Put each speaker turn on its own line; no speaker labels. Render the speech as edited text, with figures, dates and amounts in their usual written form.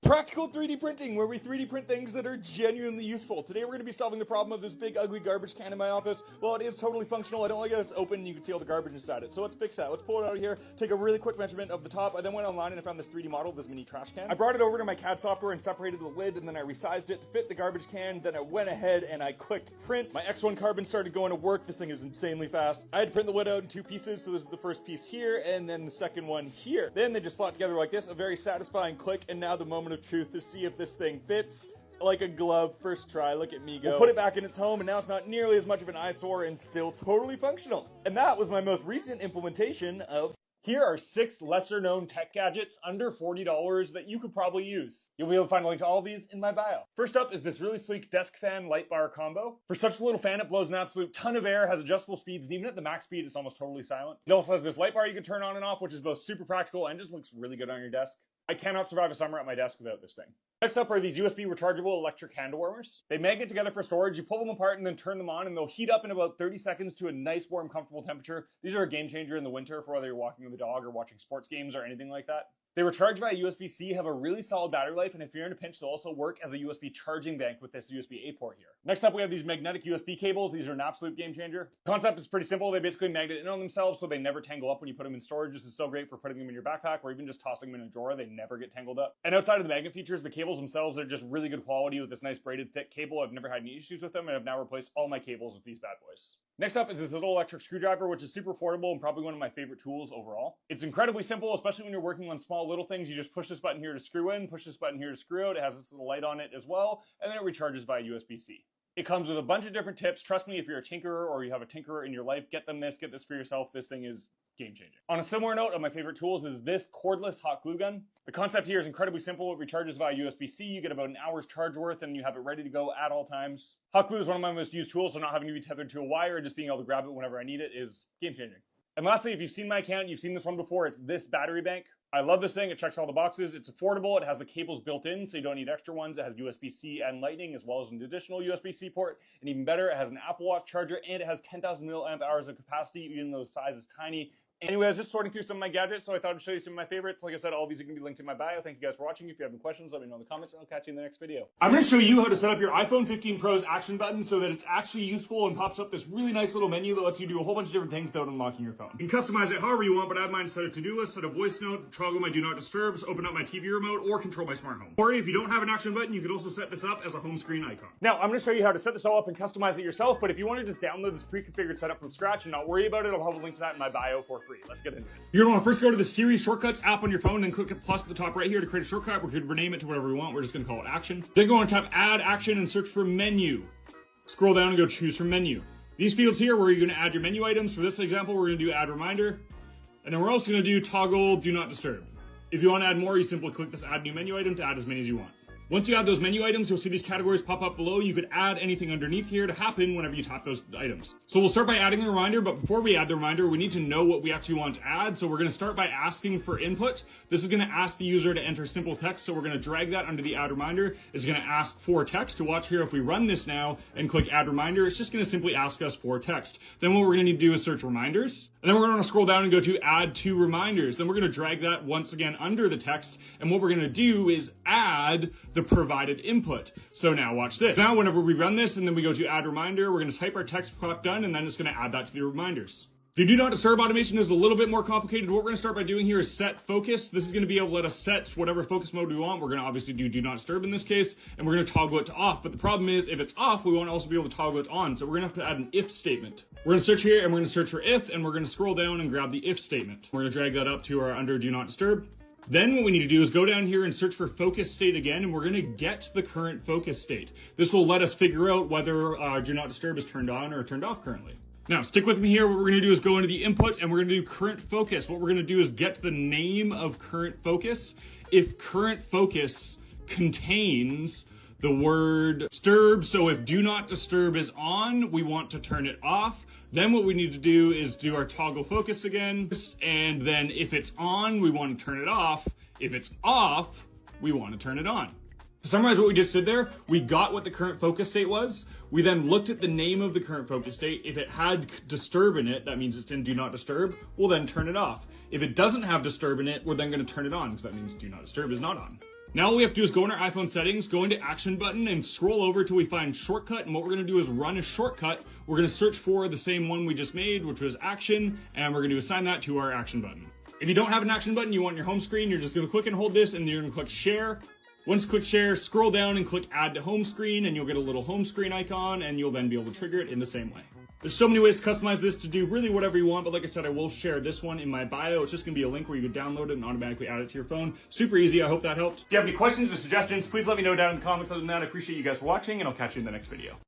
Practical 3D printing, where we 3D print things that are genuinely useful. Today we're going to be solving the problem of this big ugly garbage can in my office. Well, it is totally functional. I don't like that it's open and you can see all the garbage inside it. So let's fix that. Let's pull it out of here, take a really quick measurement of the top. I then went online and I found this 3D model of this mini trash can. I brought it over to my CAD software and separated the lid, and then I resized it to fit the garbage can. Then I went ahead and I clicked print. My X1 carbon started going to work. This thing is insanely fast. I had to print the lid out in two pieces. So this is the first piece here and then the second one here. Then they just slot together like this, a very satisfying click. And now the moment of truth to see if this thing fits like a glove. First try, look at me go. We'll put it back in its home, and now it's not nearly as much of an eyesore and still totally functional. And that was my most recent implementation of. Here are 6 lesser known tech gadgets under $40 that you could probably use. You'll be able to find a link to all of these in my bio. First up is this really sleek desk fan light bar combo. For such a little fan, it blows an absolute ton of air, has adjustable speeds, and even at the max speed, it's almost totally silent. It also has this light bar you can turn on and off, which is both super practical and just looks really good on your desk. I cannot survive a summer at my desk without this thing. Next up are these USB rechargeable electric handle warmers. They magnet together for storage. You pull them apart and then turn them on, and they'll heat up in about 30 seconds to a nice, warm, comfortable temperature. These are a game changer in the winter for whether you're walking with a dog or watching sports games or anything like that. They recharge via USB-C, have a really solid battery life, and if you're in a pinch, they'll also work as a USB charging bank with this USB-A port here. Next up, we have these magnetic USB cables. These are an absolute game changer. The concept is pretty simple. They basically magnet in on themselves so they never tangle up when you put them in storage. This is so great for putting them in your backpack or even just tossing them in a drawer. They never get tangled up. And outside of the magnet features, the cables themselves are just really good quality with this nice braided thick cable. I've never had any issues with them, and I've now replaced all my cables with these bad boys. Next up is this little electric screwdriver, which is super affordable and probably one of my favorite tools overall. It's incredibly simple, especially when you're working on small little things. You just push this button here to screw in, push this button here to screw out. It has this little light on it as well, and then it recharges via USB-C. It comes with a bunch of different tips. Trust me, if you're a tinkerer or you have a tinkerer in your life, get this for yourself. This thing is game-changing. On a similar note, one of my favorite tools is this cordless hot glue gun. The concept here is incredibly simple. It recharges via USB-C. You get about an hour's charge worth, and you have it ready to go at all times. Hot glue is one of my most used tools, so not having to be tethered to a wire and just being able to grab it whenever I need it is game-changing. And lastly, if you've seen my account, you've seen this one before, it's this battery bank. I love this thing. It checks all the boxes. It's affordable. It has the cables built in, so you don't need extra ones. It has USB-C and Lightning, as well as an additional USB-C port. And even better, it has an Apple Watch charger, and it has 10,000 milliamp hours of capacity, even though the size is tiny. Anyway, I was just sorting through some of my gadgets, so I thought I'd show you some of my favorites. Like I said, all of these are going to be linked in my bio. Thank you guys for watching. If you have any questions, let me know in the comments, and I'll catch you in the next video. I'm going to show you how to set up your iPhone 15 Pro's action button so that it's actually useful and pops up this really nice little menu that lets you do a whole bunch of different things without unlocking your phone. You can customize it however you want, but I have mine set a to-do list, set a voice note, toggle my do not disturb, open up my TV remote, or control my smart home. Or if you don't have an action button, you can also set this up as a home screen icon. Now, I'm going to show you how to set this all up and customize it yourself, but if you want to just download this pre-configured setup from scratch and not worry about it, I'll have a link to that in my bio for free. Let's get into it. You're going to want to first go to the Siri Shortcuts app on your phone, then click the plus at the top right here to create a shortcut. We could rename it to whatever we want. We're just going to call it Action. Then go on tap Add Action and search for Menu. Scroll down and go Choose from Menu. These fields here where you're going to add your menu items. For this example, we're going to do Add Reminder. And then we're also going to do Toggle Do Not Disturb. If you want to add more, you simply click this Add New Menu Item to add as many as you want. Once you add those menu items, you'll see these categories pop up below. You could add anything underneath here to happen whenever you tap those items. So we'll start by adding the reminder, but before we add the reminder, we need to know what we actually want to add. So we're going to start by asking for input. This is going to ask the user to enter simple text, so we're going to drag that under the add reminder. It's going to ask for text. To watch here, if we run this now and click add reminder, it's just going to simply ask us for text. Then what we're going to need to do is search reminders. And then we're going to scroll down and go to add to reminders. Then we're going to drag that once again under the text. And what we're going to do is add the provided input. So now watch this. Now whenever we run this and then we go to add reminder, we're going to type our text block done, and then it's going to add that to the reminders. The do not disturb automation is a little bit more complicated. What we're going to start by doing here is set focus. This is going to be able to let us set whatever focus mode we want. We're going to obviously do not disturb in this case, and we're going to toggle it to off. But the problem is, if it's off, we want to also be able to toggle it on. So we're going to have to add an if statement. We're going to search here and we're going to search for if, and we're going to scroll down and grab the if statement. We're going to drag that up to our under do not disturb. Then what we need to do is go down here and search for focus state again, and we're going to get the current focus state. This will let us figure out whether do not disturb is turned on or turned off currently. Now, stick with me here. What we're going to do is go into the input, and we're going to do current focus. What we're going to do is get the name of current focus. If current focus contains the word disturb, so if do not disturb is on, we want to turn it off. Then what we need to do is do our toggle focus again. And then if it's on, we want to turn it off. If it's off, we want to turn it on. To summarize what we just did there, we got what the current focus state was. We then looked at the name of the current focus state. If it had disturb in it, that means it's in do not disturb. We'll then turn it off. If it doesn't have disturb in it, we're then going to turn it on, because that means do not disturb is not on. Now all we have to do is go in our iPhone settings, go into action button, and scroll over till we find shortcut. And what we're gonna do is run a shortcut. We're gonna search for the same one we just made, which was action, and we're gonna assign that to our action button. If you don't have an action button, you want your home screen, you're just gonna click and hold this, and you're gonna click share. Once you click share, scroll down and click add to home screen, and you'll get a little home screen icon, and you'll then be able to trigger it in the same way. There's so many ways to customize this to do really whatever you want, but like I said, I will share this one in my bio. It's just gonna be a link where you can download it and automatically add it to your phone. Super easy, I hope that helped. If you have any questions or suggestions, please let me know down in the comments. Other than that, I appreciate you guys for watching, and I'll catch you in the next video.